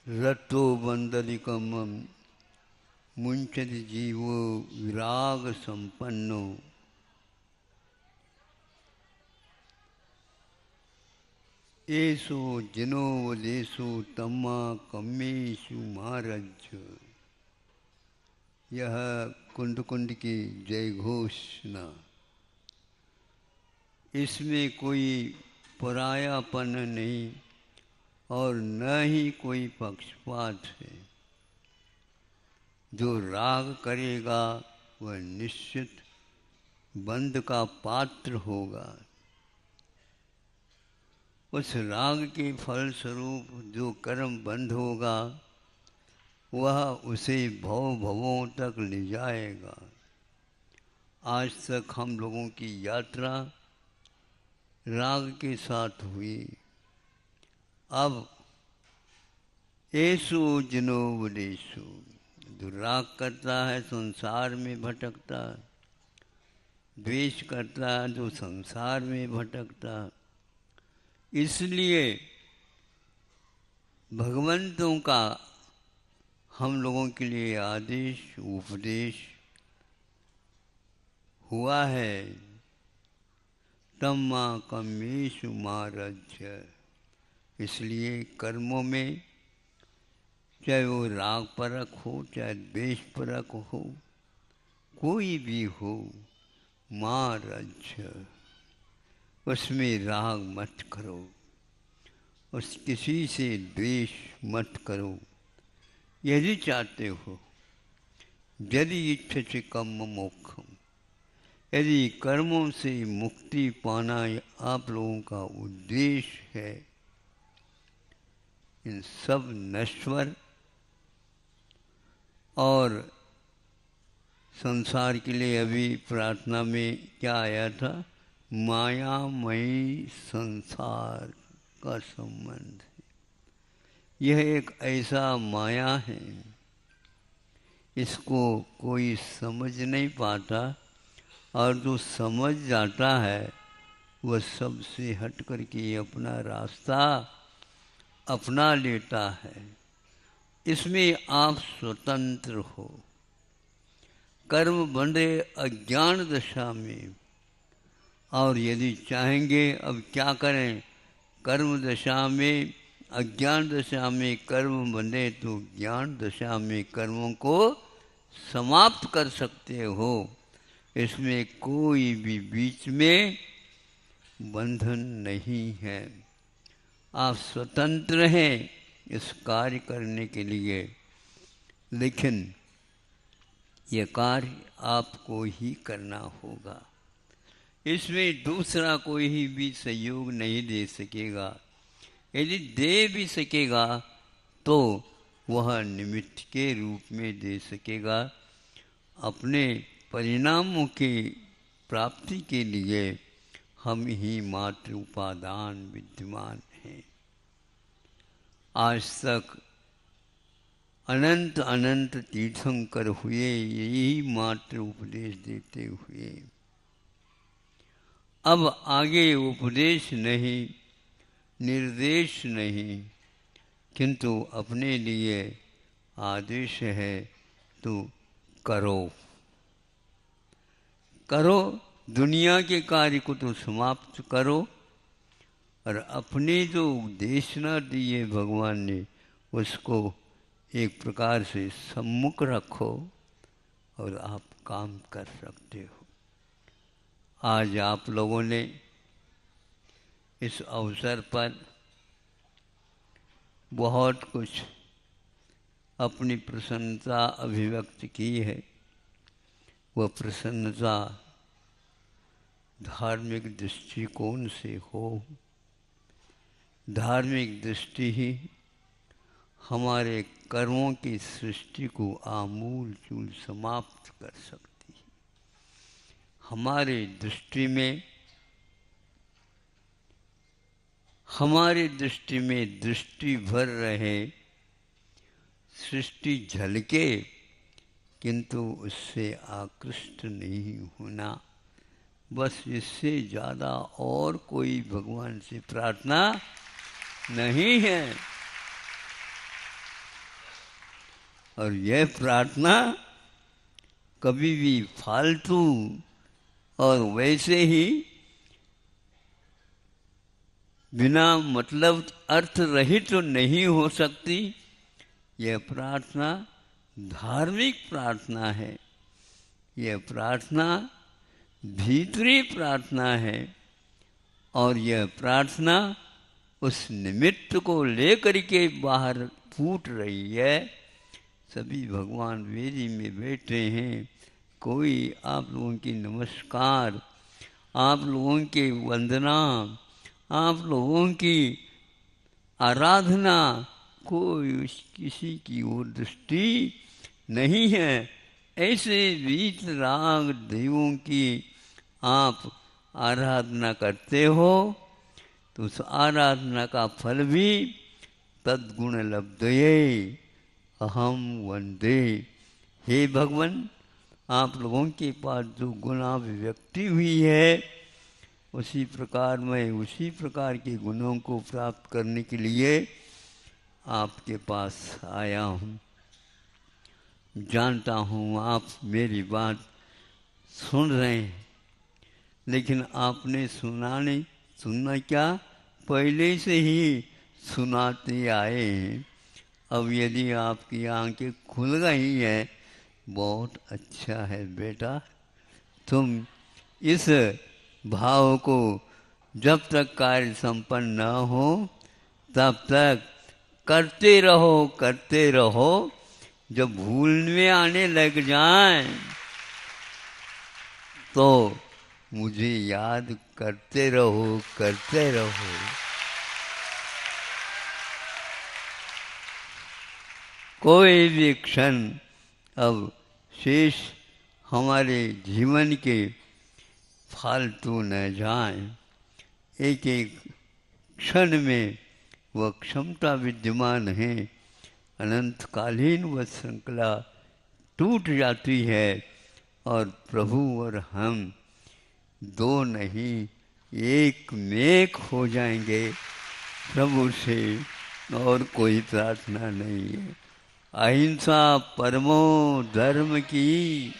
रतो बंदलिकमं मुंचति जीवो विराग संपन्नो एसो जिनो वदेशो तम्मा कम्मेशु महाराज। यह कुंड कुंड की जय घोषणा। इसमें कोई परायापन नहीं और न ही कोई पक्षपात है। जो राग करेगा वह निश्चित बंध का पात्र होगा। उस राग के फल स्वरूप जो कर्म बंध होगा वह उसे भव भवों तक ले जाएगा। आज तक हम लोगों की यात्रा राग के साथ हुई। अब ऐसो जिनो वदेशो, जो राग करता है संसार में भटकता, द्वेष करता है जो संसार में भटकता। इसलिए भगवंतों का हम लोगों के लिए आदेश उपदेश हुआ है। तम्मा कम्मेषु मारज्य। इसलिए कर्मों में चाहे वो राग परक हो चाहे द्वेष परक हो, कोई भी हो, मारज्य, उसमें राग मत करो, उस किसी से द्वेष मत करो। यदि चाहते हो, यदि इच्छति कर्म मोक्षम, यदि कर्मों से मुक्ति पाना आप लोगों का उद्देश्य है, इन सब नश्वर और संसार के लिए अभी प्रार्थना में क्या आया था? मायामयी संसार का संबंध। यह एक ऐसा माया है, इसको कोई समझ नहीं पाता और जो समझ जाता है वह सबसे हट करके अपना रास्ता अपना लेता है। इसमें आप स्वतंत्र हो। कर्म बंधे अज्ञान दशा में, और यदि चाहेंगे अब क्या करें? कर्म दशा में, अज्ञान दशा में कर्म बंधे तो ज्ञान दशा में कर्मों को समाप्त कर सकते हो। इसमें कोई भी बीच में बंधन नहीं है। आप स्वतंत्र हैं इस कार्य करने के लिए, लेकिन यह कार्य आपको ही करना होगा। इसमें दूसरा कोई भी सहयोग नहीं दे सकेगा। यदि दे भी सकेगा तो वह निमित्त के रूप में दे सकेगा। अपने परिणामों की प्राप्ति के लिए हम ही मात्र उपादान विद्यमान हैं। आज तक अनंत अनंत तीर्थंकर हुए यही मात्र उपदेश देते हुए। अब आगे उपदेश नहीं, निर्देश नहीं, किंतु अपने लिए आदेश है तो करो। करो, दुनिया के कार्य को तो समाप्त करो और अपने जो देशना दिए भगवान ने उसको एक प्रकार से सम्मुख रखो और आप काम कर सकते हो। आज आप लोगों ने इस अवसर पर बहुत कुछ अपनी प्रसन्नता अभिव्यक्त की है। वह प्रसन्नता धार्मिक दृष्टिकोण से हो। धार्मिक दृष्टि ही हमारे कर्मों की सृष्टि को आमूल चूल समाप्त कर सकती है। हमारे दृष्टि में दृष्टि भर रहे, सृष्टि झलके, किंतु उससे आकृष्ट नहीं होना। बस इससे ज़्यादा और कोई भगवान से प्रार्थना नहीं है। और यह प्रार्थना कभी भी फालतू और वैसे ही बिना मतलब अर्थ रहित तो नहीं हो सकती। यह प्रार्थना धार्मिक प्रार्थना है, यह प्रार्थना भीतरी प्रार्थना है, और यह प्रार्थना उस निमित्त को लेकर के बाहर फूट रही है। सभी भगवान वेदी में बैठे हैं, कोई आप लोगों की नमस्कार, आप लोगों की वंदना, आप लोगों की आराधना, कोई किसी की ओर दृष्टि नहीं है। ऐसे वीतराग देवों की आप आराधना करते हो तो उस आराधना का फल भी तद्गुण लब्धये अहम वंदे। हे भगवान, आप लोगों के पास जो गुणाभिव्यक्ति हुई है उसी प्रकार मैं उसी प्रकार के गुणों को प्राप्त करने के लिए आपके पास आया हूँ। जानता हूँ आप मेरी बात सुन रहे हैं, लेकिन आपने सुनना क्या, पहले से ही सुनाते आए हैं। अब यदि आपकी आंखें खुल गई हैं, बहुत अच्छा है बेटा। तुम इस भाव को जब तक कार्य संपन्न न हो तब तक करते रहो। जब भूल में आने लग जाए तो मुझे याद करते रहो। कोई भी क्षण अब शेष हमारे जीवन के फालतू न जाए। एक एक क्षण में वह क्षमता विद्यमान है, अनंतकालीन वह श्रृंखला टूट जाती है और प्रभु और हम दो नहीं एक मेक हो जाएंगे। प्रभु से और कोई प्रार्थना नहीं है। अहिंसा परमो धर्म की।